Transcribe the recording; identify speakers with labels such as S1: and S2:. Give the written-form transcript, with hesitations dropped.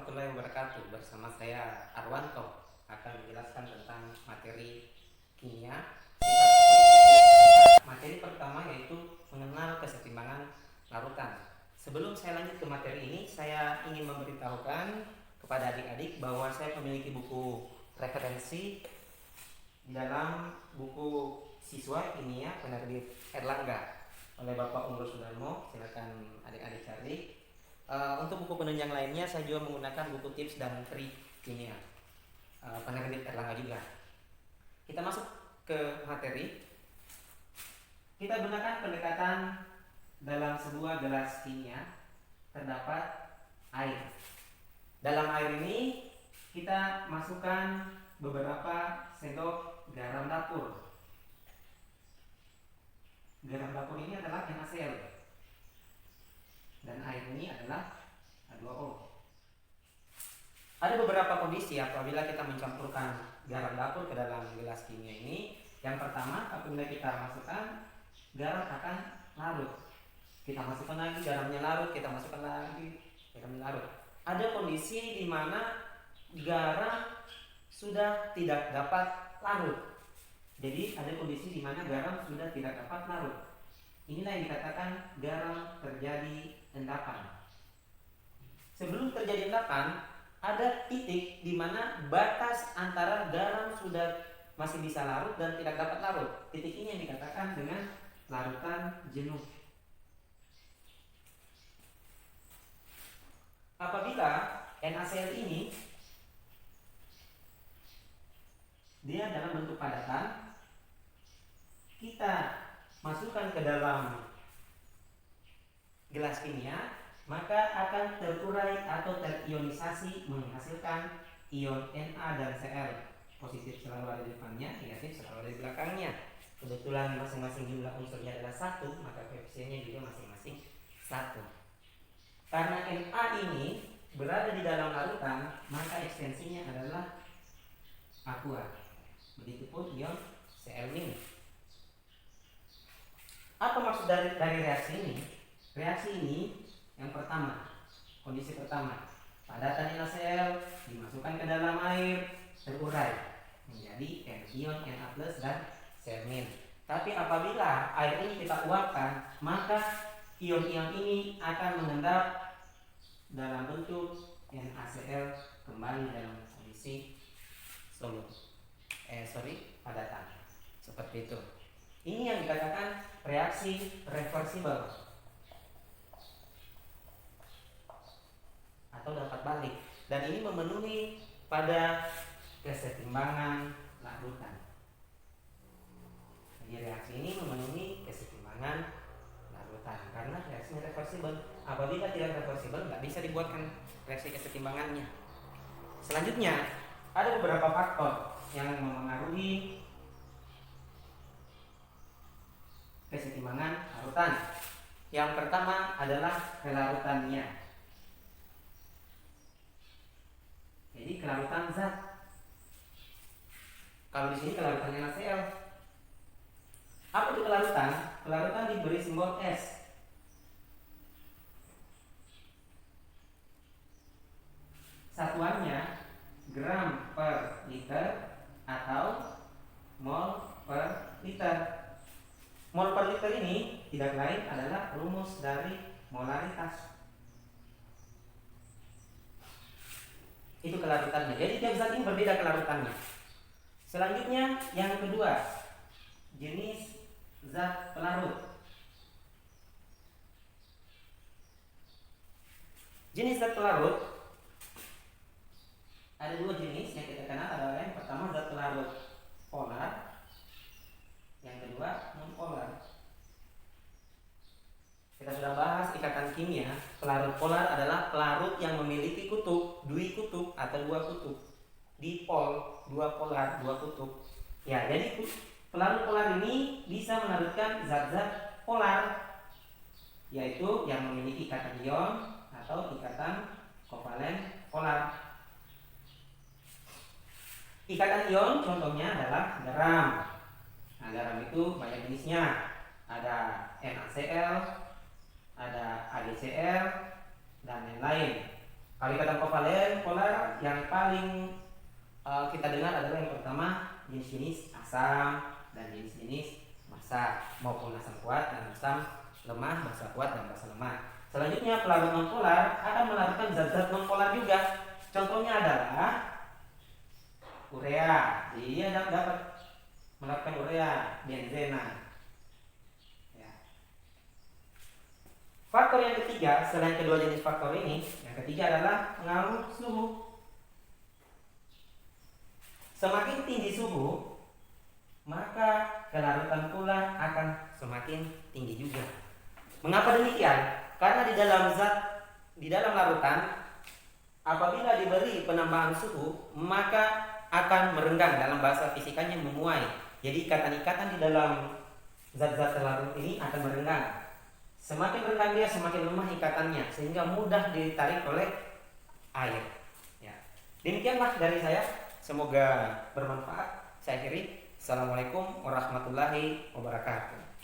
S1: warahmatullahi wabarakatuh. Bersama saya Arwanto akan menjelaskan tentang materi kimia. Materi pertama yaitu mengenal kesetimbangan larutan. Sebelum saya lanjut ke materi ini, saya ingin memberitahukan kepada adik-adik bahwa saya memiliki buku referensi di dalam buku siswa kimia penerbit Erlangga oleh Bapak Umro Sudarmo. Silakan adik-adik cari. Untuk buku penunjang lainnya saya juga menggunakan buku tips dan trik kimia penerbit Erlangga juga. Kita masuk ke materi. Kita gunakan pendekatan dalam sebuah gelas kimia terdapat air. Dalam air ini kita masukkan beberapa sendok garam dapur. Garam dapur ini adalah NaCl. Dan air ini adalah H2O. Ada beberapa kondisi apabila kita mencampurkan garam dapur ke dalam gelas kimia ini. Yang pertama, apabila kita masukkan, garam akan larut. Kita masukkan lagi, garamnya larut, kita masukkan lagi, garamnya larut. Ada kondisi di mana garam sudah tidak dapat larut. Jadi ada kondisi di mana garam sudah tidak dapat larut. Inilah yang dikatakan garam terjadi endapan. Sebelum terjadi endapan, ada titik di mana batas antara garam sudah masih bisa larut dan tidak dapat larut. Titik ini yang dikatakan dengan larutan jenuh. Apabila NaCl ini dia dalam bentuk padatan, kita masukkan ke dalam gelas kimia, maka akan terurai atau terionisasi menghasilkan ion Na dan Cl. Positif selalu ada di depannya, negatif selalu ada di belakangnya. Kebetulan masing-masing jumlah unsurnya adalah 1, maka koefisiennya juga masing-masing 1. Karena Na ini berada di dalam larutan, maka ekstensinya adalah aqua. Begitupun ion Cl-. Apa maksud dari reaksi ini? Reaksi ini yang pertama, kondisi pertama, padatan NaCl dimasukkan ke dalam air, terurai menjadi ion Na+ dan Cl-. Tapi apabila air ini kita uapkan, maka ion-ion ini akan mengendap dalam bentuk NaCl kembali dalam kondisi padatan. Seperti itu. Ini yang dikatakan reaksi reversible atau dapat balik, dan ini memenuhi pada kesetimbangan larutan. Jadi reaksi ini memenuhi kesetimbangan larutan karena reaksinya reversible. Apabila tidak reversible, nggak bisa dibuatkan reaksi kesetimbangannya. Selanjutnya ada beberapa faktor yang memengaruhi kesetimbangan larutan. Yang pertama adalah kelarutannya. Jadi kelarutan zat. Kalau di sini kelarutannya NaCl. Apa itu kelarutan? Kelarutan diberi simbol S. Satuannya gram per liter atau mol per liter. Mol per liter ini tidak lain adalah rumus dari molaritas. Itu kelarutannya. Jadi tiap zat ini berbeda kelarutannya. Selanjutnya yang kedua, jenis zat pelarut. Jenis zat pelarut ada dua jenis yang kita kenal, adalah yang pertama zat pelarut polar, yang kedua non-polar. Kita sudah bahas ikatan kimia. Pelarut polar adalah pelarut yang memiliki kutub, dwikutub atau dua kutub. Dipol, dua polar, dua kutub. Ya, jadi pelarut polar ini bisa melarutkan zat-zat polar, yaitu yang memiliki ikatan ion atau ikatan kovalen polar. Ikatan ion contohnya adalah garam. Nah, garam itu banyak jenisnya. Ada NaCl, ada AgCl, dan lain-lain. Kalau ikatan kovalen polar yang paling kita dengar adalah yang pertama jenis-jenis asam dan jenis-jenis basa, maupun asam kuat dan asam lemah, basa kuat dan basa lemah. Selanjutnya pelarut nonpolar akan melarutkan zat-zat nonpolar juga. Contohnya adalah urea, dia dapat melarutkan urea, benzena. Ya. Faktor yang ketiga selain kedua jenis faktor ini, yang ketiga adalah pengaruh suhu. Semakin tinggi suhu, maka kelarutan pula akan semakin tinggi juga. Mengapa demikian? Karena di dalam larutan apabila diberi penambahan suhu, maka akan merenggang, dalam bahasa fisikanya memuai. Jadi ikatan-ikatan di dalam zat-zat terlarut ini akan merenggang. Semakin renggang dia, semakin lemah ikatannya, sehingga mudah ditarik oleh air. Ya. Demikianlah dari saya. Semoga bermanfaat. Saya akhiri. Assalamualaikum warahmatullahi wabarakatuh.